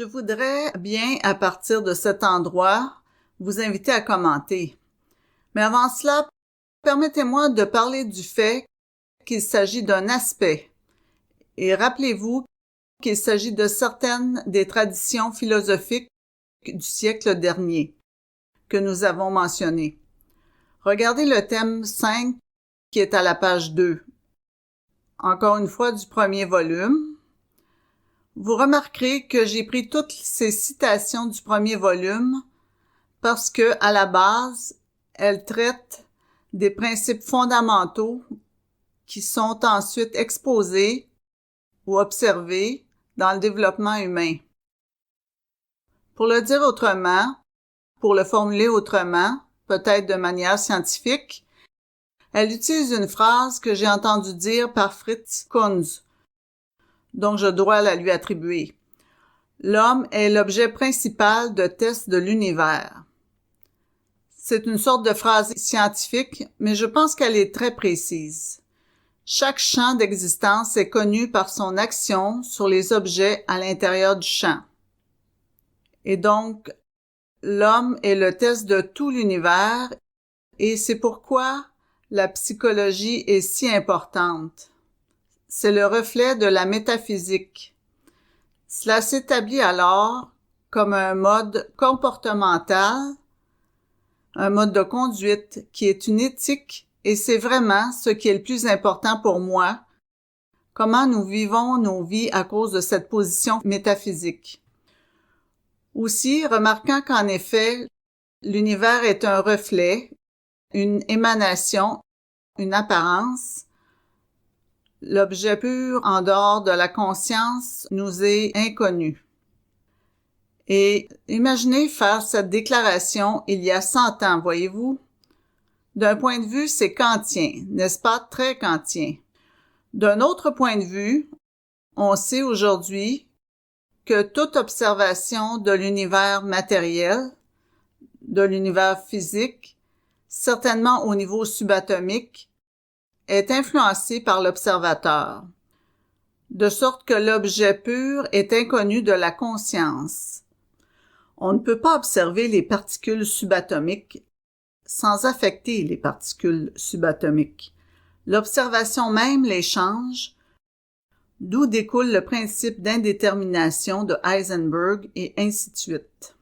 Je voudrais bien, à partir de cet endroit, vous inviter à commenter. Mais avant cela, permettez-moi de parler du fait qu'il s'agit d'un aspect. Et rappelez-vous qu'il s'agit de certaines des traditions philosophiques du siècle dernier que nous avons mentionnées. Regardez le thème 5 qui est à la page 2. Encore une fois du premier volume. Vous remarquerez que j'ai pris toutes ces citations du premier volume parce que, à la base, elles traitent des principes fondamentaux qui sont ensuite exposés ou observés dans le développement humain. Pour le dire autrement, pour le formuler autrement, peut-être de manière scientifique, elle utilise une phrase que j'ai entendue dire par Fritz Kunz, donc je dois la lui attribuer. L'homme est l'objet principal de tests de l'univers. C'est une sorte de phrase scientifique, mais je pense qu'elle est très précise. Chaque champ d'existence est connu par son action sur les objets à l'intérieur du champ. Et donc, l'homme est le test de tout l'univers, et c'est pourquoi la psychologie est si importante. C'est le reflet de la métaphysique. Cela s'établit alors comme un mode comportemental, un mode de conduite qui est une éthique, et c'est vraiment ce qui est le plus important pour moi, comment nous vivons nos vies à cause de cette position métaphysique. Aussi, remarquant qu'en effet, l'univers est un reflet, une émanation, une apparence, l'objet pur en dehors de la conscience nous est inconnu. Et imaginez faire cette déclaration il y a 100 ans, voyez-vous? D'un point de vue, c'est kantien, n'est-ce pas? Très kantien. D'un autre point de vue, on sait aujourd'hui que toute observation de l'univers matériel, de l'univers physique, certainement au niveau subatomique, est influencée par l'observateur, de sorte que l'objet pur est inconnu de la conscience. On ne peut pas observer les particules subatomiques sans affecter les particules subatomiques. L'observation même les change, d'où découle le principe d'indétermination de Heisenberg et ainsi de suite.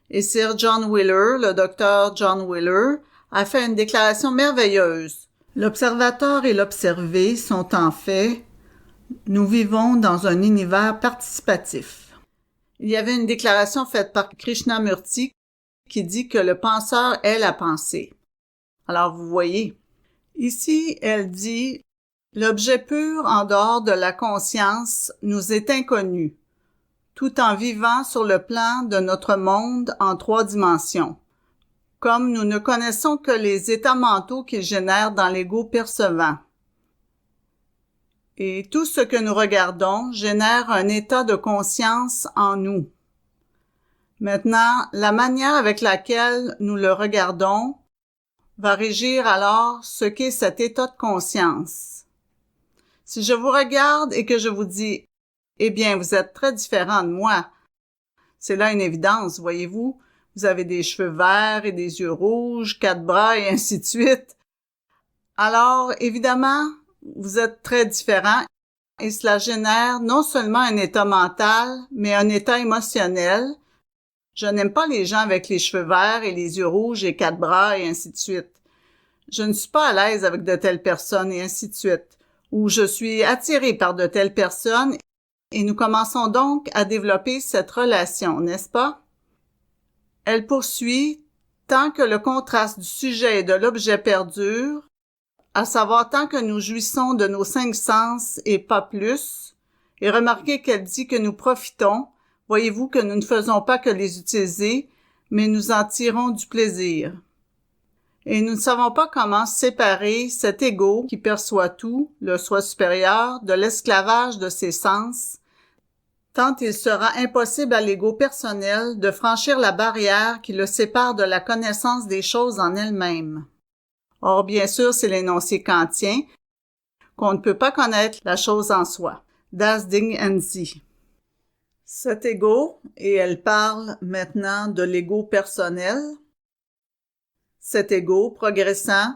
Et Sir John Wheeler, le docteur John Wheeler, a fait une déclaration merveilleuse. L'observateur et l'observé sont en fait, nous vivons dans un univers participatif. Il y avait une déclaration faite par Krishnamurti qui dit que le penseur est la pensée. Alors vous voyez, ici elle dit « L'objet pur en dehors de la conscience nous est inconnu, tout en vivant sur le plan de notre monde en 3 dimensions. Comme nous ne connaissons que les états mentaux qu'il génère dans l'ego percevant. Et tout ce que nous regardons génère un état de conscience en nous. Maintenant, la manière avec laquelle nous le regardons va régir alors ce qu'est cet état de conscience. Si je vous regarde et que je vous dis « Eh bien, vous êtes très différent de moi », c'est là une évidence, voyez-vous. Vous avez des cheveux verts et des yeux rouges, 4 bras et ainsi de suite. Alors, évidemment, vous êtes très différents et cela génère non seulement un état mental, mais un état émotionnel. Je n'aime pas les gens avec les cheveux verts et les yeux rouges et 4 bras et ainsi de suite. Je ne suis pas à l'aise avec de telles personnes et ainsi de suite. Ou je suis attiré par de telles personnes et nous commençons donc à développer cette relation, n'est-ce pas? Elle poursuit tant que le contraste du sujet et de l'objet perdure, à savoir tant que nous jouissons de nos 5 sens et pas plus, et remarquez qu'elle dit que nous profitons, voyez-vous que nous ne faisons pas que les utiliser, mais nous en tirons du plaisir. Et nous ne savons pas comment séparer cet ego qui perçoit tout, le soi supérieur, de l'esclavage de ses sens, tant il sera impossible à l'ego personnel de franchir la barrière qui le sépare de la connaissance des choses en elles-mêmes. Or, bien sûr, c'est l'énoncé kantien qu'on ne peut pas connaître la chose en soi. Das Ding an sich. Cet ego, et elle parle maintenant de l'ego personnel, cet ego progressant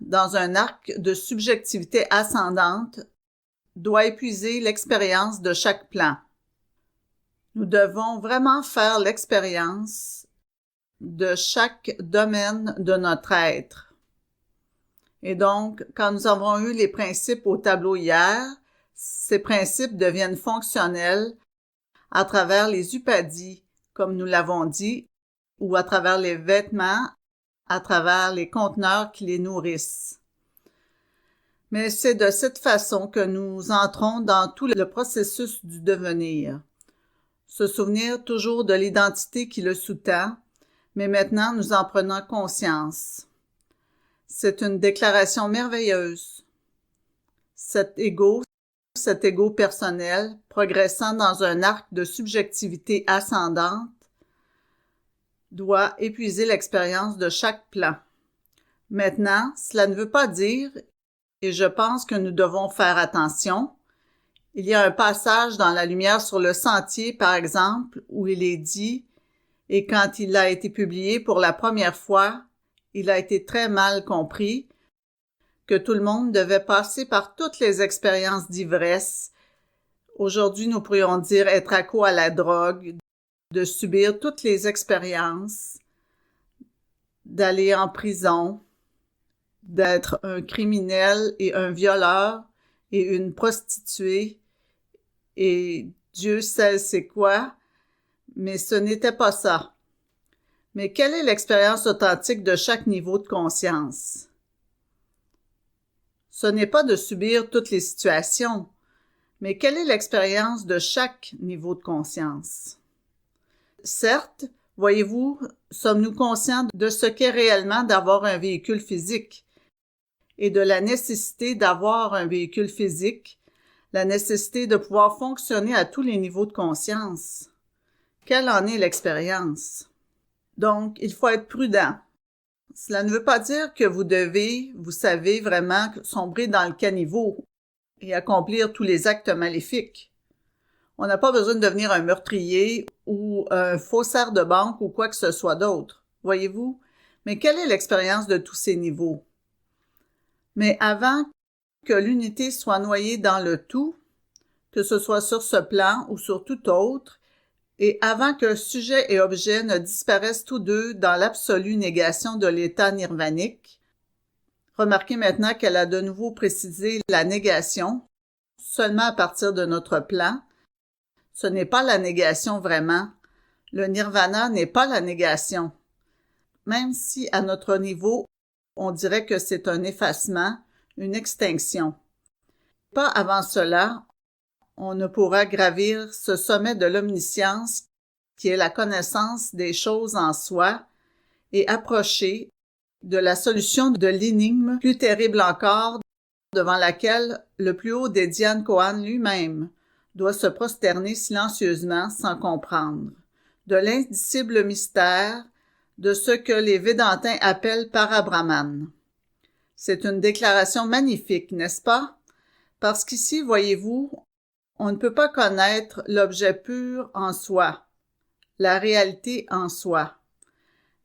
dans un arc de subjectivité ascendante doit épuiser l'expérience de chaque plan. Nous devons vraiment faire l'expérience de chaque domaine de notre être. Et donc, quand nous avons eu les principes au tableau hier, ces principes deviennent fonctionnels à travers les upadis, comme nous l'avons dit, ou à travers les vêtements, à travers les conteneurs qui les nourrissent. Mais c'est de cette façon que nous entrons dans tout le processus du devenir. Se souvenir toujours de l'identité qui le sous-tend, mais maintenant nous en prenons conscience. C'est une déclaration merveilleuse. Cet ego personnel, progressant dans un arc de subjectivité ascendante, doit épuiser l'expérience de chaque plan. Maintenant, cela ne veut pas dire, et je pense que nous devons faire attention, il y a un passage dans la lumière sur le sentier, par exemple, où il est dit, et quand il a été publié pour la première fois, il a été très mal compris, que tout le monde devait passer par toutes les expériences d'ivresse. Aujourd'hui, nous pourrions dire être accro à la drogue, de subir toutes les expériences, d'aller en prison, d'être un criminel et un violeur et une prostituée et Dieu sait c'est quoi, mais ce n'était pas ça. Mais quelle est l'expérience authentique de chaque niveau de conscience? Ce n'est pas de subir toutes les situations, mais quelle est l'expérience de chaque niveau de conscience? Certes, voyez-vous, sommes-nous conscients de ce qu'est réellement d'avoir un véhicule physique et de la nécessité d'avoir un véhicule physique, la nécessité de pouvoir fonctionner à tous les niveaux de conscience. Quelle en est l'expérience? Donc, il faut être prudent. Cela ne veut pas dire que vous devez, vous savez vraiment, sombrer dans le caniveau et accomplir tous les actes maléfiques. On n'a pas besoin de devenir un meurtrier ou un faussaire de banque ou quoi que ce soit d'autre, voyez-vous? Mais quelle est l'expérience de tous ces niveaux? Mais avant que l'unité soit noyée dans le tout, que ce soit sur ce plan ou sur tout autre, et avant que sujet et objet ne disparaissent tous deux dans l'absolue négation de l'état nirvanique. Remarquez maintenant qu'elle a de nouveau précisé la négation, seulement à partir de notre plan. Ce n'est pas la négation vraiment. Le nirvana n'est pas la négation. Même si à notre niveau, on dirait que c'est un effacement, une extinction. Pas avant cela, on ne pourra gravir ce sommet de l'omniscience qui est la connaissance des choses en soi et approcher de la solution de l'énigme plus terrible encore devant laquelle le plus haut des Dhyan Kohan lui-même doit se prosterner silencieusement sans comprendre, de l'indicible mystère de ce que les Védantins appellent Parabrahman. C'est une déclaration magnifique, n'est-ce pas? Parce qu'ici, voyez-vous, on ne peut pas connaître l'objet pur en soi, la réalité en soi,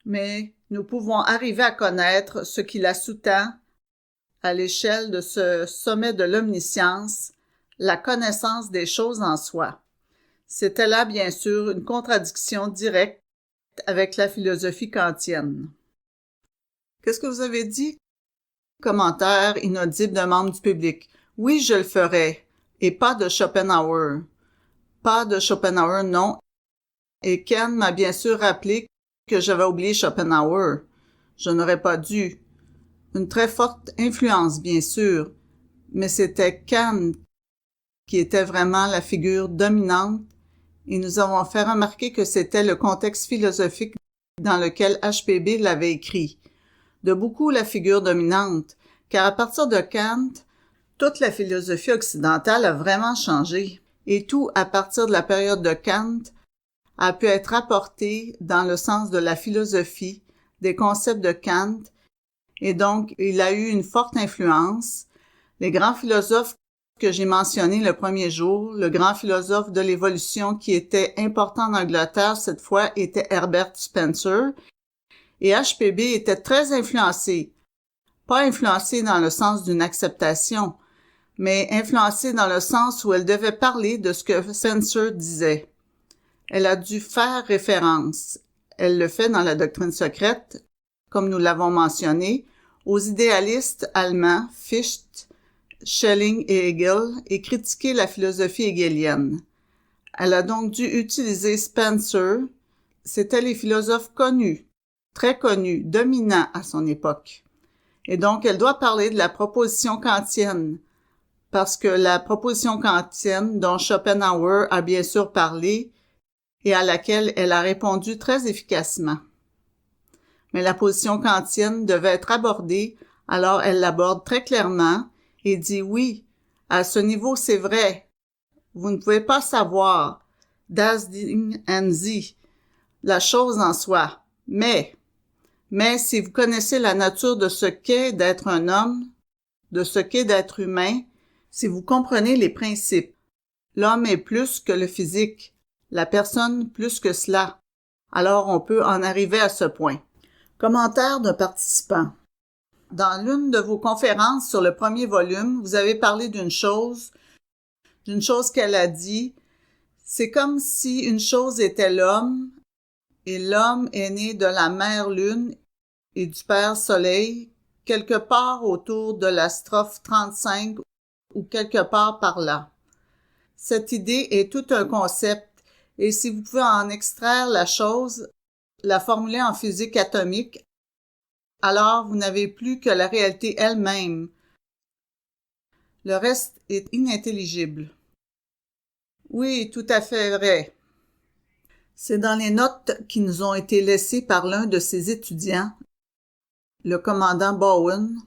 mais nous pouvons arriver à connaître ce qui la sous-tend à l'échelle de ce sommet de l'omniscience, la connaissance des choses en soi. C'était là, bien sûr, une contradiction directe avec la philosophie kantienne. Qu'est-ce que vous avez dit? Commentaire inaudible d'un membre du public. Oui, je le ferai. Et pas de Schopenhauer. Pas de Schopenhauer, non. Et Ken m'a bien sûr rappelé que j'avais oublié Schopenhauer. Je n'aurais pas dû. Une très forte influence, bien sûr, mais c'était Kant qui était vraiment la figure dominante et nous avons fait remarquer que c'était le contexte philosophique dans lequel HPB l'avait écrit. De beaucoup la figure dominante, car à partir de Kant, toute la philosophie occidentale a vraiment changé, et tout à partir de la période de Kant a pu être apporté dans le sens de la philosophie, des concepts de Kant, et donc il a eu une forte influence. Les grands philosophes que j'ai mentionné le premier jour, le grand philosophe de l'évolution qui était important en Angleterre cette fois était Herbert Spencer, et HPB était très influencé. Pas influencée dans le sens d'une acceptation, mais influencée dans le sens où elle devait parler de ce que Spencer disait. Elle a dû faire référence, elle le fait dans la doctrine secrète, comme nous l'avons mentionné, aux idéalistes allemands Fichte, Schelling et Hegel et critiquer la philosophie hegelienne. Elle a donc dû utiliser Spencer, c'étaient les philosophes connus, très connus, dominants à son époque. Et donc, elle doit parler de la proposition kantienne, parce que la proposition kantienne dont Schopenhauer a bien sûr parlé et à laquelle elle a répondu très efficacement. Mais la position kantienne devait être abordée, alors elle l'aborde très clairement et dit oui, à ce niveau c'est vrai, vous ne pouvez pas savoir, das Ding an sich, la chose en soi, mais si vous connaissez la nature de ce qu'est d'être un homme, de ce qu'est d'être humain, si vous comprenez les principes, l'homme est plus que le physique, la personne plus que cela, alors on peut en arriver à ce point. Commentaire d'un participant. Dans l'une de vos conférences sur le premier volume, vous avez parlé d'une chose qu'elle a dit. C'est comme si une chose était l'homme, et l'homme est né de la mère Lune et du Père Soleil, quelque part autour de la strophe 35 ou quelque part par là. Cette idée est tout un concept, et si vous pouvez en extraire la chose, la formuler en physique atomique, alors vous n'avez plus que la réalité elle-même. Le reste est inintelligible. Oui, tout à fait vrai. C'est dans les notes qui nous ont été laissées par l'un de ses étudiants, le commandant Bowen,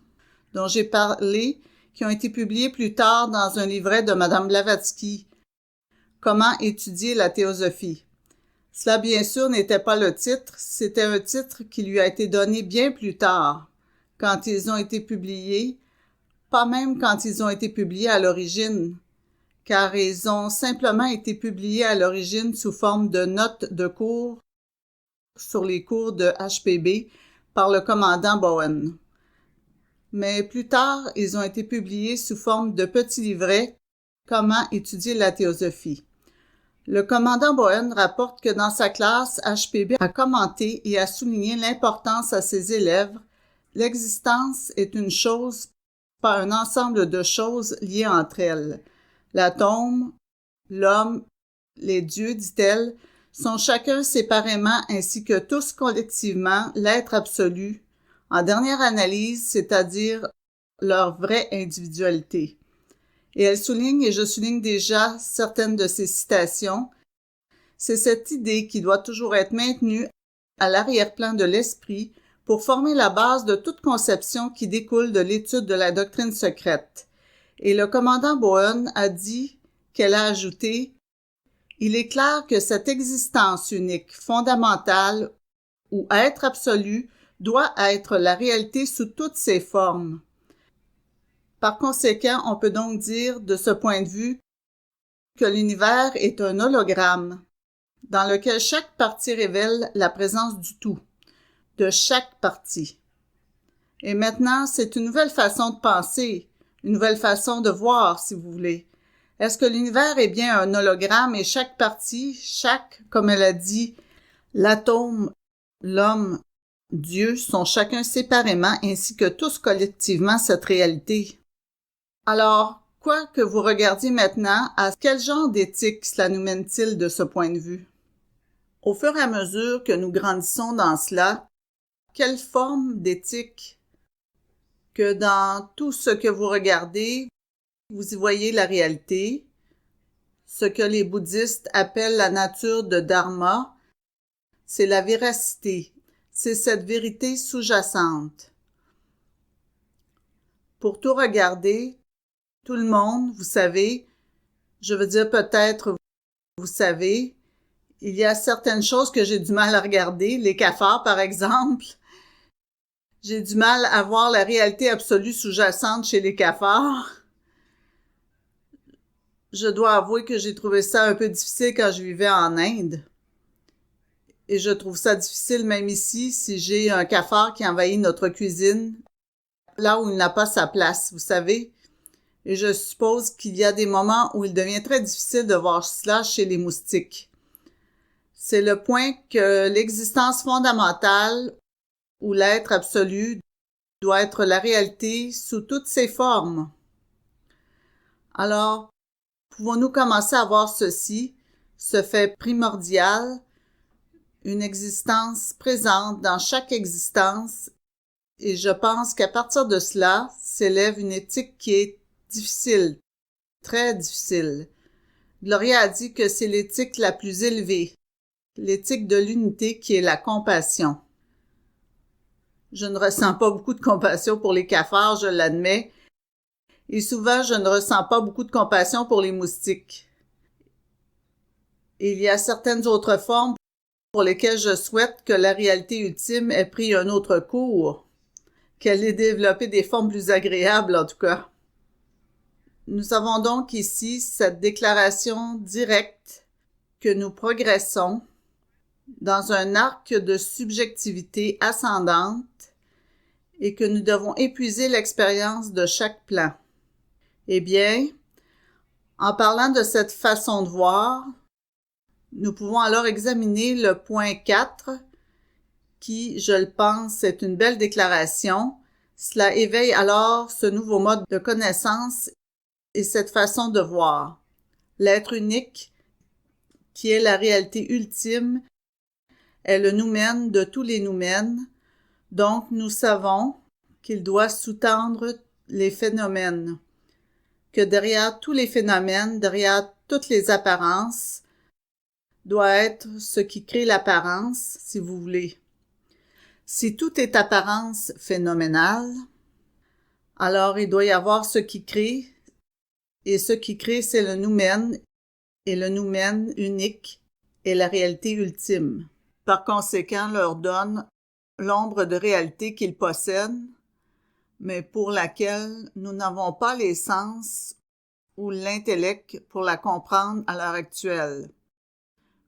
dont j'ai parlé, qui ont été publiées plus tard dans un livret de Madame Blavatsky, Comment étudier la théosophie. Cela, bien sûr, n'était pas le titre, c'était un titre qui lui a été donné bien plus tard, quand ils ont été publiés, pas même quand ils ont été publiés à l'origine, car ils ont simplement été publiés à l'origine sous forme de notes de cours sur les cours de HPB par le commandant Bowen. Mais plus tard, ils ont été publiés sous forme de petits livrets « Comment étudier la théosophie ». Le commandant Bowen rapporte que dans sa classe, HPB a commenté et a souligné l'importance à ses élèves. L'existence est une chose, pas un ensemble de choses liées entre elles. L'atome, l'homme, les dieux, dit-elle, sont chacun séparément ainsi que tous collectivement l'être absolu, en dernière analyse, c'est-à-dire leur vraie individualité. Et elle souligne, et je souligne déjà certaines de ces citations, c'est cette idée qui doit toujours être maintenue à l'arrière-plan de l'esprit pour former la base de toute conception qui découle de l'étude de la doctrine secrète. Et le commandant Bowen a dit qu'elle a ajouté « Il est clair que cette existence unique, fondamentale ou être absolu doit être la réalité sous toutes ses formes. » Par conséquent, on peut donc dire, de ce point de vue, que l'univers est un hologramme, dans lequel chaque partie révèle la présence du tout, de chaque partie. Et maintenant, c'est une nouvelle façon de penser, une nouvelle façon de voir, si vous voulez. Est-ce que l'univers est bien un hologramme et chaque partie, comme elle a dit, l'atome, l'homme, Dieu sont chacun séparément ainsi que tous collectivement cette réalité? Alors, quoi que vous regardiez maintenant, à quel genre d'éthique cela nous mène-t-il de ce point de vue? Au fur et à mesure que nous grandissons dans cela, quelle forme d'éthique? Que dans tout ce que vous regardez, vous y voyez la réalité, ce que les bouddhistes appellent la nature de Dharma, c'est la véracité, c'est cette vérité sous-jacente. Pour tout regarder, tout le monde, vous savez, je veux dire peut-être, vous savez, il y a certaines choses que j'ai du mal à regarder, les cafards par exemple. J'ai du mal à voir la réalité absolue sous-jacente chez les cafards. Je dois avouer que j'ai trouvé ça un peu difficile quand je vivais en Inde. Et je trouve ça difficile même ici si j'ai un cafard qui envahit notre cuisine, là où il n'a pas sa place, vous savez. Et je suppose qu'il y a des moments où il devient très difficile de voir cela chez les moustiques. C'est le point que l'existence fondamentale ou l'être absolu doit être la réalité sous toutes ses formes. Alors, pouvons-nous commencer à voir ceci, ce fait primordial, une existence présente dans chaque existence, et je pense qu'à partir de cela s'élève une éthique qui est difficile, très difficile. Gloria a dit que c'est l'éthique la plus élevée, l'éthique de l'unité qui est la compassion. Je ne ressens pas beaucoup de compassion pour les cafards, je l'admets, et souvent je ne ressens pas beaucoup de compassion pour les moustiques. Et il y a certaines autres formes pour lesquelles je souhaite que la réalité ultime ait pris un autre cours, qu'elle ait développé des formes plus agréables en tout cas. Nous avons donc ici cette déclaration directe que nous progressons dans un arc de subjectivité ascendante et que nous devons épuiser l'expérience de chaque plan. Eh bien, en parlant de cette façon de voir, nous pouvons alors examiner le point 4 qui, je le pense, est une belle déclaration. Cela éveille alors ce nouveau mode de connaissance et cette façon de voir. L'être unique, qui est la réalité ultime, est le noumène de tous les noumènes, donc nous savons qu'il doit sous-tendre les phénomènes, que derrière tous les phénomènes, derrière toutes les apparences, doit être ce qui crée l'apparence, si vous voulez. Si tout est apparence phénoménale, alors il doit y avoir ce qui crée, et ce qui crée, c'est le noumène, et le noumène unique est la réalité ultime. Par conséquent, leur donne l'ombre de réalité qu'ils possèdent, mais pour laquelle nous n'avons pas les sens ou l'intellect pour la comprendre à l'heure actuelle.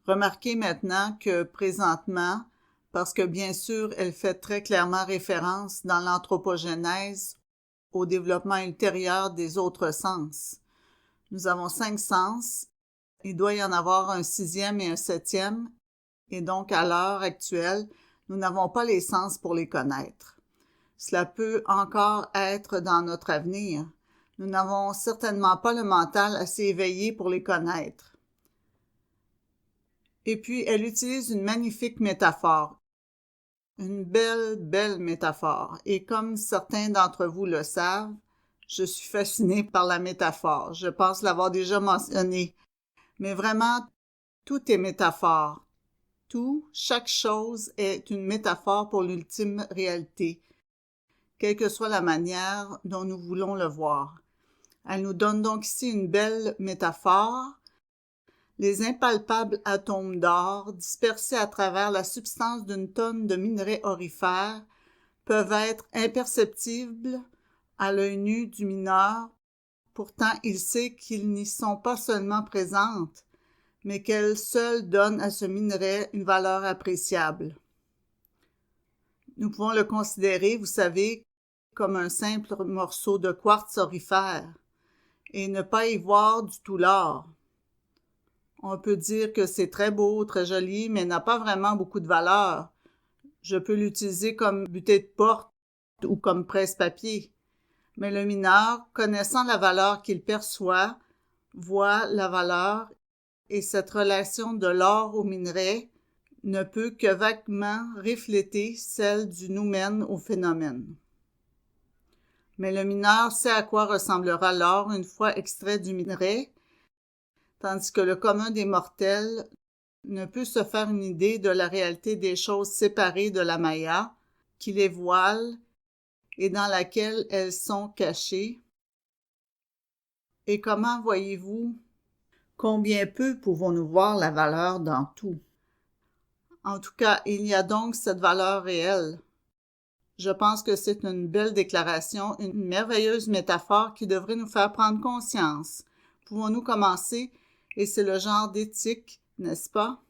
Remarquez maintenant que présentement, parce que bien sûr elle fait très clairement référence dans l'anthropogénèse au développement ultérieur des autres sens. Nous avons 5 sens, il doit y en avoir un 6e et un 7e, et donc à l'heure actuelle, nous n'avons pas les sens pour les connaître. Cela peut encore être dans notre avenir. Nous n'avons certainement pas le mental assez éveillé pour les connaître. Et puis, elle utilise une magnifique métaphore. Une belle métaphore. Et comme certains d'entre vous le savent, je suis fascinée par la métaphore. Je pense l'avoir déjà mentionné. Mais vraiment, tout est métaphore. Tout, chaque chose est une métaphore pour l'ultime réalité, quelle que soit la manière dont nous voulons le voir. Elle nous donne donc ici une belle métaphore. Les impalpables atomes d'or dispersés à travers la substance d'une tonne de minerais aurifères peuvent être imperceptibles à l'œil nu du mineur, pourtant il sait qu'ils n'y sont pas seulement présentes, mais qu'elles seules donnent à ce minerai une valeur appréciable. Nous pouvons le considérer, vous savez, comme un simple morceau de quartz aurifère, et ne pas y voir du tout l'or. On peut dire que c'est très beau, très joli, mais n'a pas vraiment beaucoup de valeur. Je peux l'utiliser comme butée de porte ou comme presse-papier. Mais le mineur, connaissant la valeur qu'il perçoit, voit la valeur, et cette relation de l'or au minerai ne peut que vaguement refléter celle du noumène au phénomène. Mais le mineur sait à quoi ressemblera l'or une fois extrait du minerai, tandis que le commun des mortels ne peut se faire une idée de la réalité des choses séparées de la maya, qui les voile et dans laquelle elles sont cachées. Et comment voyez-vous combien peu pouvons-nous voir la valeur dans tout? En tout cas, il y a donc cette valeur réelle. Je pense que c'est une belle déclaration, une merveilleuse métaphore qui devrait nous faire prendre conscience. Pouvons-nous commencer? Et c'est le genre d'éthique, n'est-ce pas?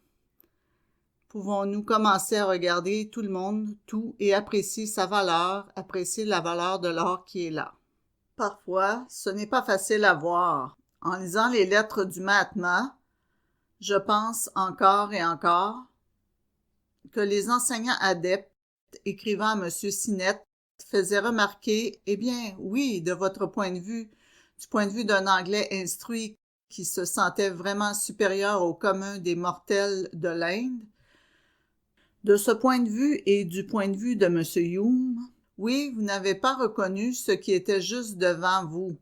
Pouvons-nous commencer à regarder tout le monde, tout, et apprécier sa valeur, apprécier la valeur de l'or qui est là? Parfois, ce n'est pas facile à voir. En lisant les lettres du Mahatma, je pense encore et encore que les enseignants adeptes écrivant à M. Sinnett faisaient remarquer, eh bien, oui, de votre point de vue, du point de vue d'un Anglais instruit qui se sentait vraiment supérieur au commun des mortels de l'Inde, de ce point de vue et du point de vue de M. Hume, oui, vous n'avez pas reconnu ce qui était juste devant vous.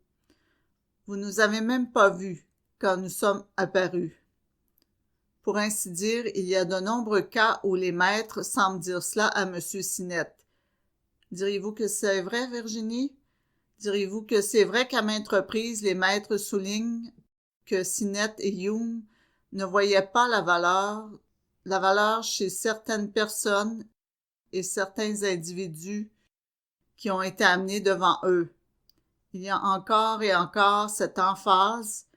Vous ne nous avez même pas vus quand nous sommes apparus. Pour ainsi dire, il y a de nombreux cas où les maîtres semblent dire cela à M. Sinnett. Diriez-vous que c'est vrai, Virginie? Diriez-vous que c'est vrai qu'à maintes reprises, les maîtres soulignent que Sinnett et Hume ne voyaient pas la valeur chez certaines personnes et certains individus qui ont été amenés devant eux. Il y a encore et encore cette emphase.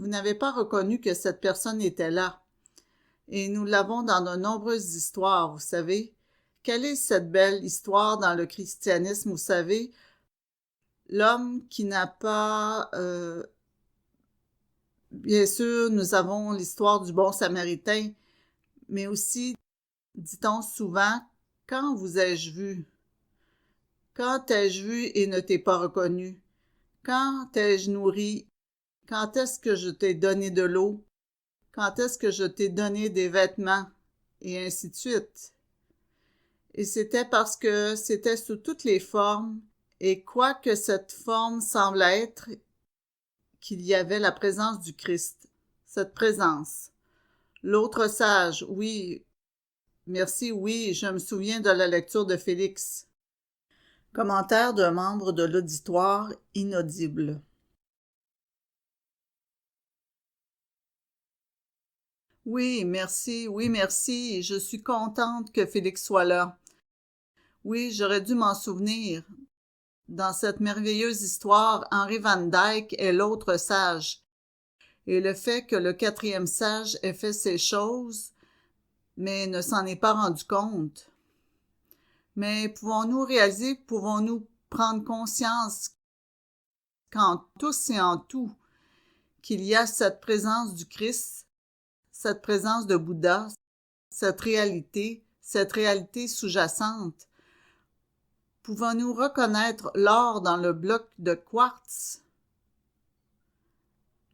Vous n'avez pas reconnu que cette personne était là. Et nous l'avons dans de nombreuses histoires, vous savez. Quelle est cette belle histoire dans le christianisme, vous savez? L'homme qui n'a pas... Bien sûr, nous avons l'histoire du bon Samaritain, mais aussi, dit-on souvent, « Quand vous ai-je vu? Quand t'ai-je vu et ne t'ai pas reconnu? Quand t'ai-je nourri? Quand est-ce que je t'ai donné de l'eau? Quand est-ce que je t'ai donné des vêtements? » Et ainsi de suite. Et c'était parce que c'était sous toutes les formes, et quoi que cette forme semble être, qu'il y avait la présence du Christ. Cette présence. L'autre sage, oui, merci, oui, je me souviens de la lecture de Félix. Commentaire d'un membre de l'auditoire inaudible. Oui, merci, je suis contente que Félix soit là. Oui, j'aurais dû m'en souvenir. Dans cette merveilleuse histoire, Henry Van Dyke est l'autre sage. Et le fait que le quatrième sage ait fait ces choses, mais ne s'en est pas rendu compte. Mais pouvons-nous prendre conscience qu'en tous et en tout, qu'il y a cette présence du Christ, cette présence de Bouddha, cette réalité sous-jacente? Pouvons-nous reconnaître l'or dans le bloc de quartz?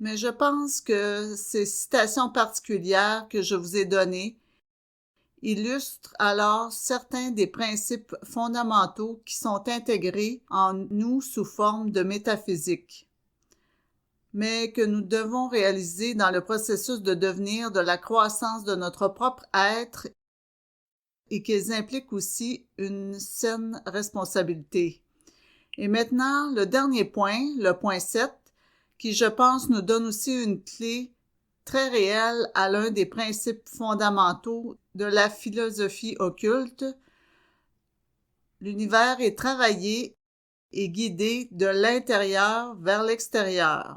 Mais je pense que ces citations particulières que je vous ai données illustrent alors certains des principes fondamentaux qui sont intégrés en nous sous forme de métaphysique, mais que nous devons réaliser dans le processus de devenir, de la croissance de notre propre être, et qu'ils impliquent aussi une saine responsabilité. Et maintenant, le dernier point, le point 7, qui je pense nous donne aussi une clé très réelle à l'un des principes fondamentaux de la philosophie occulte. L'univers est travaillé et guidé de l'intérieur vers l'extérieur.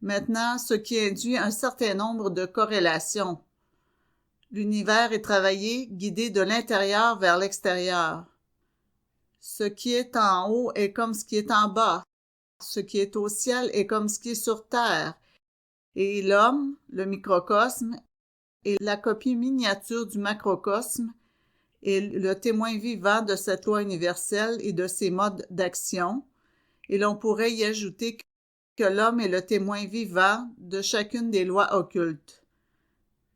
Maintenant, ce qui induit un certain nombre de corrélations. L'univers est travaillé, guidé de l'intérieur vers l'extérieur. Ce qui est en haut est comme ce qui est en bas. Ce qui est au ciel est comme ce qui est sur terre. Et l'homme, le microcosme, est la copie miniature du macrocosme et le témoin vivant de cette loi universelle et de ses modes d'action. Et l'on pourrait y ajouter que l'homme est le témoin vivant de chacune des lois occultes.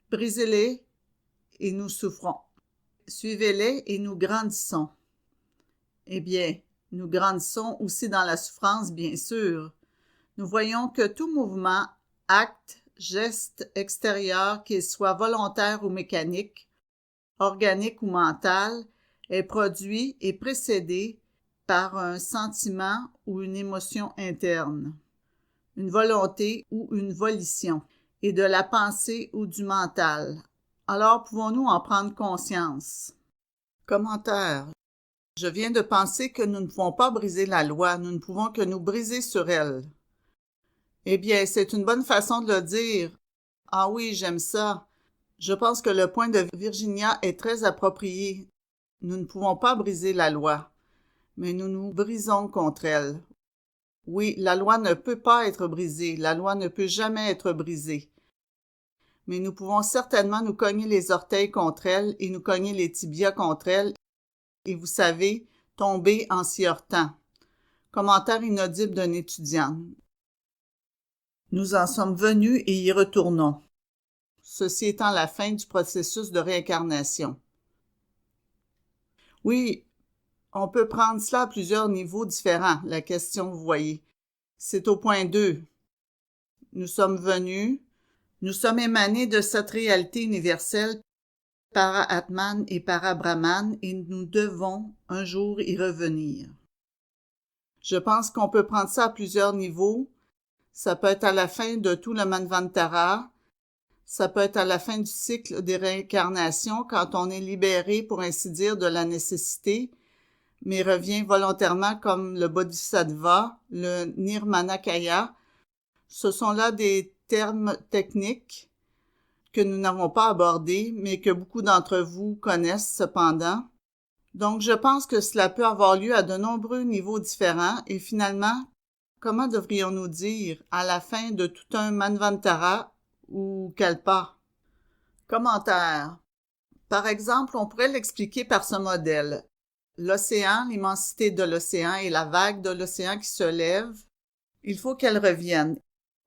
Brisez-les et nous souffrons. Suivez-les et nous grandissons. Eh bien, nous grandissons aussi dans la souffrance, bien sûr. Nous voyons que tout mouvement, acte, geste extérieur, qu'il soit volontaire ou mécanique, organique ou mental, est produit et précédé par un sentiment ou une émotion interne, une volonté ou une volition, et de la pensée ou du mental. Alors pouvons-nous en prendre conscience? Commentaire. Je viens de penser que nous ne pouvons pas briser la loi, nous ne pouvons que nous briser sur elle. Eh bien, c'est une bonne façon de le dire. Ah oui, j'aime ça. Je pense que le point de Virginia est très approprié. Nous ne pouvons pas briser la loi, mais nous nous brisons contre elle. Oui, la loi ne peut pas être brisée, la loi ne peut jamais être brisée. Mais nous pouvons certainement nous cogner les orteils contre elle et nous cogner les tibias contre elle, et vous savez, tomber en s'y heurtant. Commentaire inaudible d'un étudiant. Nous en sommes venus et y retournons. Ceci étant la fin du processus de réincarnation. Oui, on peut prendre cela à plusieurs niveaux différents, la question, vous voyez. C'est au point 2. Nous sommes venus, nous sommes émanés de cette réalité universelle, para-Atman et para-Brahman, et nous devons un jour y revenir. Je pense qu'on peut prendre ça à plusieurs niveaux. Ça peut être à la fin de tout le Manvantara, ça peut être à la fin du cycle des réincarnations, quand on est libéré, pour ainsi dire, de la nécessité, mais revient volontairement comme le Bodhisattva, le Nirmanakaya. Ce sont là des termes techniques que nous n'avons pas abordés, mais que beaucoup d'entre vous connaissent cependant. Donc, je pense que cela peut avoir lieu à de nombreux niveaux différents, et finalement, comment devrions-nous dire à la fin de tout un Manvantara ou Kalpa? Commentaire. Par exemple, on pourrait l'expliquer par ce modèle. L'océan, l'immensité de l'océan et la vague de l'océan qui se lève, il faut qu'elle revienne.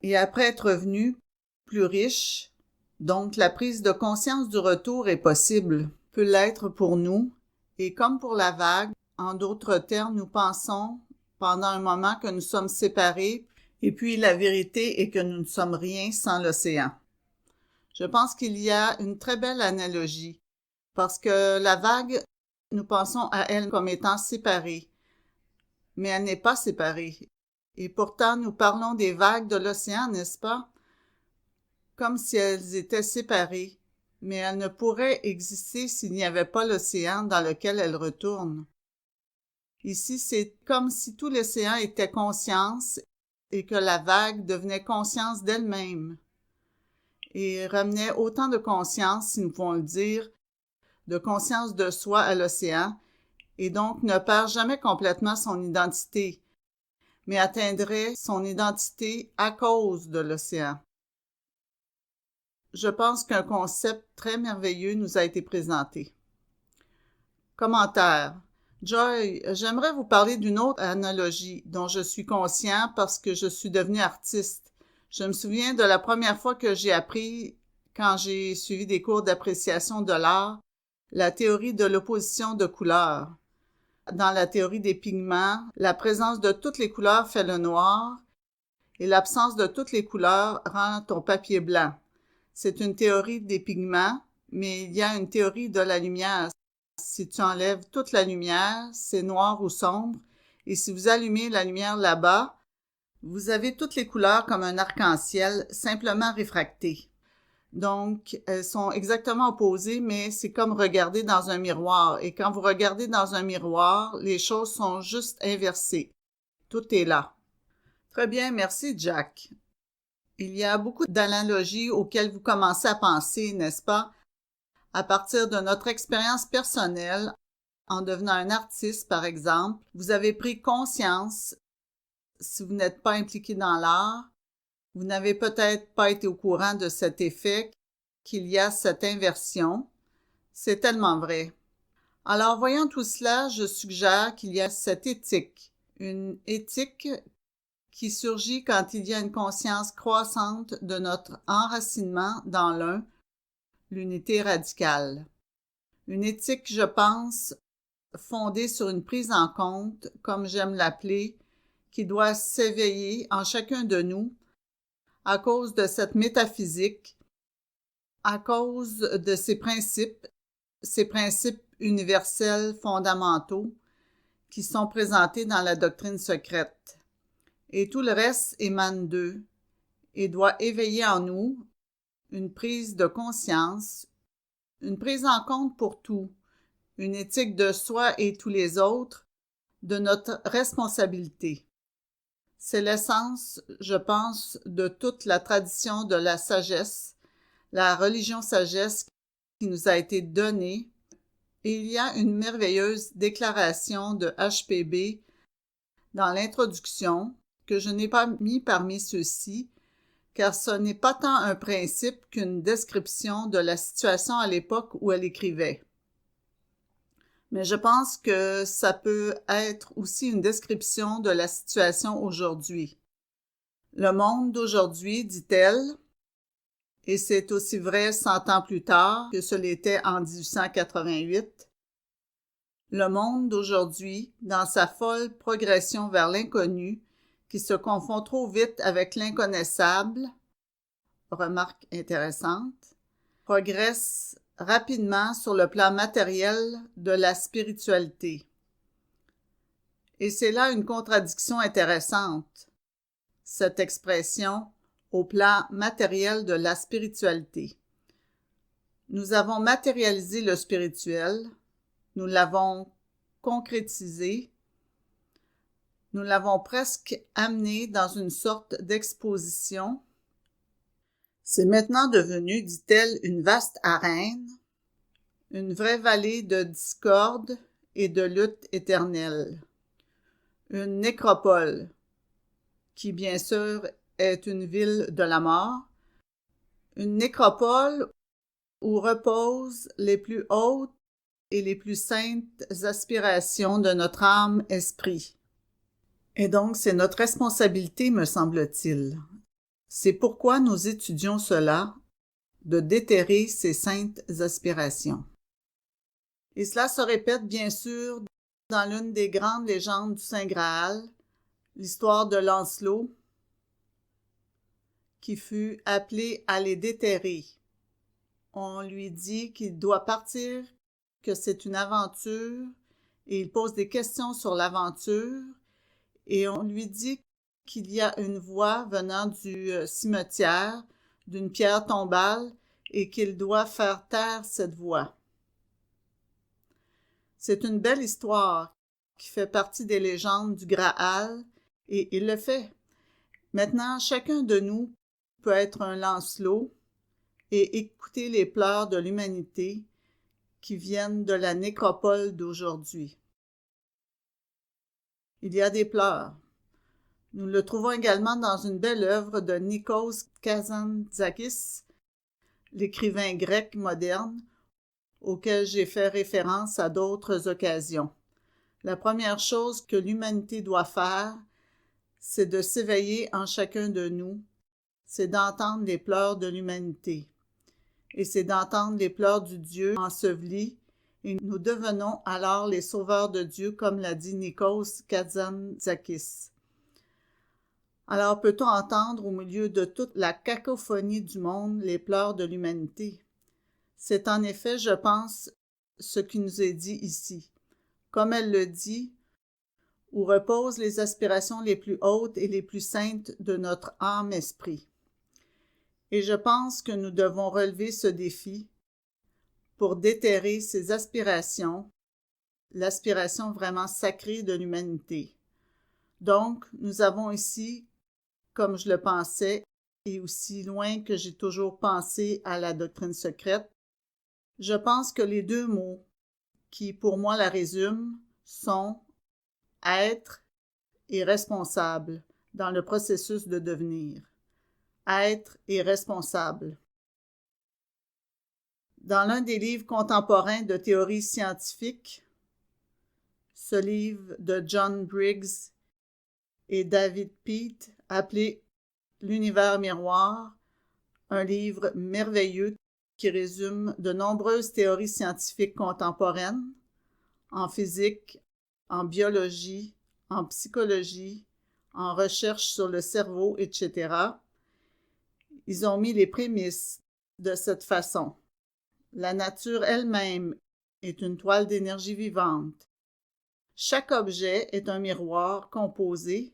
Et après être revenue, plus riche, donc la prise de conscience du retour est possible, peut l'être pour nous, et comme pour la vague, en d'autres termes, nous pensons pendant un moment que nous sommes séparés, et puis la vérité est que nous ne sommes rien sans l'océan. Je pense qu'il y a une très belle analogie, parce que la vague, nous pensons à elle comme étant séparée, mais elle n'est pas séparée. Et pourtant, nous parlons des vagues de l'océan, n'est-ce pas? Comme si elles étaient séparées, mais elles ne pourraient exister s'il n'y avait pas l'océan dans lequel elles retournent. Ici, c'est comme si tout l'océan était conscience et que la vague devenait conscience d'elle-même et ramenait autant de conscience, si nous pouvons le dire, de conscience de soi à l'océan, et donc ne perd jamais complètement son identité, mais atteindrait son identité à cause de l'océan. Je pense qu'un concept très merveilleux nous a été présenté. Commentaire. Joy, j'aimerais vous parler d'une autre analogie dont je suis conscient parce que je suis devenu artiste. Je me souviens de la première fois que j'ai appris, quand j'ai suivi des cours d'appréciation de l'art, la théorie de l'opposition de couleurs. Dans la théorie des pigments, la présence de toutes les couleurs fait le noir et l'absence de toutes les couleurs rend ton papier blanc. C'est une théorie des pigments, mais il y a une théorie de la lumière. Si tu enlèves toute la lumière, c'est noir ou sombre, et si vous allumez la lumière là-bas, vous avez toutes les couleurs comme un arc-en-ciel, simplement réfractées. Donc, elles sont exactement opposées, mais c'est comme regarder dans un miroir. Et quand vous regardez dans un miroir, les choses sont juste inversées. Tout est là. Très bien, merci Jack. Il y a beaucoup d'analogies auxquelles vous commencez à penser, n'est-ce pas? À partir de notre expérience personnelle, en devenant un artiste, par exemple, vous avez pris conscience, si vous n'êtes pas impliqué dans l'art, vous n'avez peut-être pas été au courant de cet effet, qu'il y a cette inversion. C'est tellement vrai. Alors, voyant tout cela, je suggère qu'il y a cette éthique, une éthique qui surgit quand il y a une conscience croissante de notre enracinement dans l'un, l'unité radicale. Une éthique, je pense, fondée sur une prise en compte, comme j'aime l'appeler, qui doit s'éveiller en chacun de nous à cause de cette métaphysique, à cause de ces principes universels fondamentaux qui sont présentés dans la doctrine secrète. Et tout le reste émane d'eux et doit éveiller en nous une prise de conscience, une prise en compte pour tout, une éthique de soi et tous les autres, de notre responsabilité. C'est l'essence, je pense, de toute la tradition de la sagesse, la religion sagesse qui nous a été donnée. Et il y a une merveilleuse déclaration de HPB dans l'introduction que je n'ai pas mis parmi ceux-ci, car ce n'est pas tant un principe qu'une description de la situation à l'époque où elle écrivait. Mais je pense que ça peut être aussi une description de la situation aujourd'hui. Le monde d'aujourd'hui, dit-elle, et c'est aussi vrai 100 ans plus tard que ce l'était en 1888, le monde d'aujourd'hui, dans sa folle progression vers l'inconnu, qui se confond trop vite avec l'inconnaissable, remarque intéressante, progresse rapidement sur le plan matériel de la spiritualité. Et c'est là une contradiction intéressante, cette expression au plan matériel de la spiritualité. Nous avons matérialisé le spirituel, nous l'avons concrétisé, nous l'avons presque amené dans une sorte d'exposition. C'est maintenant devenu, dit-elle, une vaste arène, une vraie vallée de discorde et de lutte éternelle. Une nécropole, qui bien sûr est une ville de la mort, une nécropole où reposent les plus hautes et les plus saintes aspirations de notre âme-esprit. Et donc, c'est notre responsabilité, me semble-t-il. C'est pourquoi nous étudions cela, de déterrer ces saintes aspirations. Et cela se répète bien sûr dans l'une des grandes légendes du Saint Graal, l'histoire de Lancelot, qui fut appelé à les déterrer. On lui dit qu'il doit partir, que c'est une aventure, et il pose des questions sur l'aventure, et on lui dit qu'il y a une voix venant du cimetière, d'une pierre tombale, et qu'il doit faire taire cette voix. C'est une belle histoire qui fait partie des légendes du Graal, et il le fait. Maintenant, chacun de nous peut être un Lancelot et écouter les pleurs de l'humanité qui viennent de la nécropole d'aujourd'hui. Il y a des pleurs. Nous le trouvons également dans une belle œuvre de Nikos Kazantzakis, l'écrivain grec moderne, auquel j'ai fait référence à d'autres occasions. La première chose que l'humanité doit faire, c'est de s'éveiller en chacun de nous, c'est d'entendre les pleurs de l'humanité. Et c'est d'entendre les pleurs du Dieu enseveli, et nous devenons alors les sauveurs de Dieu, comme l'a dit Nikos Kazantzakis. Alors peut-on entendre au milieu de toute la cacophonie du monde les pleurs de l'humanité? C'est en effet, je pense, ce qui nous est dit ici. Comme elle le dit, où reposent les aspirations les plus hautes et les plus saintes de notre âme-esprit. Et je pense que nous devons relever ce défi pour déterrer ces aspirations, l'aspiration vraiment sacrée de l'humanité. Donc, nous avons ici, comme je le pensais, et aussi loin que j'ai toujours pensé à la doctrine secrète, je pense que les deux mots qui, pour moi, la résument sont être et responsable dans le processus de devenir. Être et responsable. Dans l'un des livres contemporains de théorie scientifique, ce livre de John Briggs et David Peat, appelé L'univers miroir, un livre merveilleux qui résume de nombreuses théories scientifiques contemporaines, en physique, en biologie, en psychologie, en recherche sur le cerveau, etc. Ils ont mis les prémices de cette façon. La nature elle-même est une toile d'énergie vivante. Chaque objet est un miroir composé,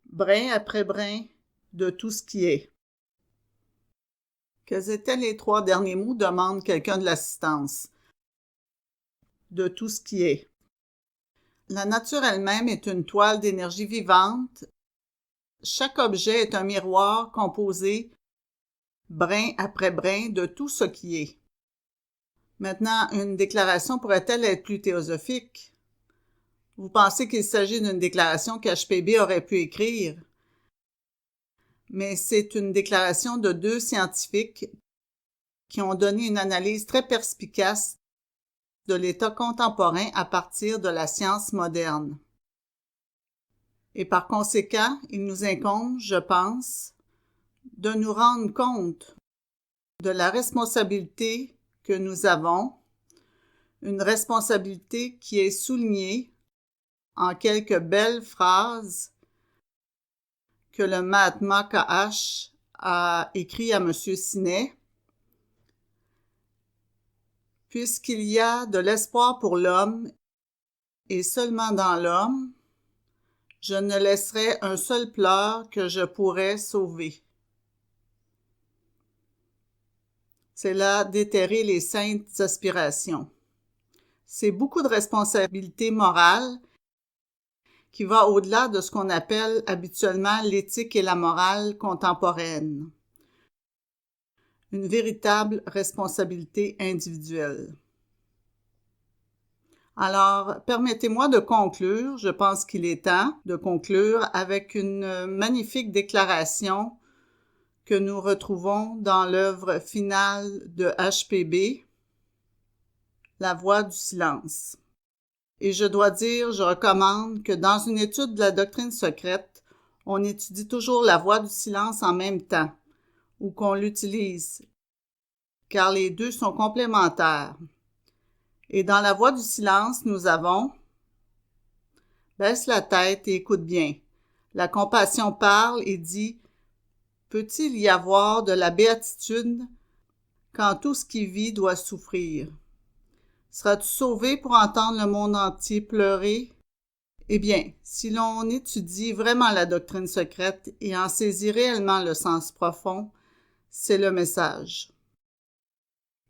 brin après brin, de tout ce qui est. Quels étaient les 3 derniers mots? Demande quelqu'un de l'assistance. De tout ce qui est. La nature elle-même est une toile d'énergie vivante chaque objet est un miroir composé, brin après brin, de tout ce qui est. Maintenant, une déclaration pourrait-elle être plus théosophique? Vous pensez qu'il s'agit d'une déclaration qu'HPB aurait pu écrire? Mais c'est une déclaration de 2 scientifiques qui ont donné une analyse très perspicace de l'état contemporain à partir de la science moderne. Et par conséquent, il nous incombe, je pense, de nous rendre compte de la responsabilité que nous avons, une responsabilité qui est soulignée en quelques belles phrases que le Mahatma K.H. a écrit à M. Sinet. Puisqu'il y a de l'espoir pour l'homme, et seulement dans l'homme, je ne laisserai un seul pleur que je pourrais sauver. C'est là déterrer les saintes aspirations. C'est beaucoup de responsabilité morale qui va au-delà de ce qu'on appelle habituellement l'éthique et la morale contemporaine. Une véritable responsabilité individuelle. Alors, permettez-moi de conclure, je pense qu'il est temps de conclure avec une magnifique déclaration que nous retrouvons dans l'œuvre finale de HPB, La Voix du silence. Et je dois dire, je recommande que dans une étude de la doctrine secrète, on étudie toujours la voix du silence en même temps, ou qu'on l'utilise, car les deux sont complémentaires. Et dans la voix du silence, nous avons « Baisse la tête et écoute bien. La compassion parle et dit « Peut-il y avoir de la béatitude quand tout ce qui vit doit souffrir? Seras-tu sauvé pour entendre le monde entier pleurer? » Eh bien, si l'on étudie vraiment la doctrine secrète et en saisit réellement le sens profond, c'est le message.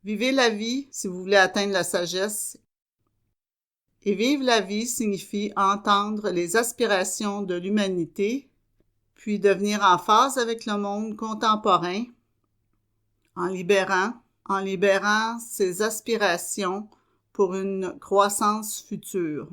Vivez la vie si vous voulez atteindre la sagesse. Et vivre la vie signifie entendre les aspirations de l'humanité, puis devenir en phase avec le monde contemporain, en libérant ses aspirations pour une croissance future.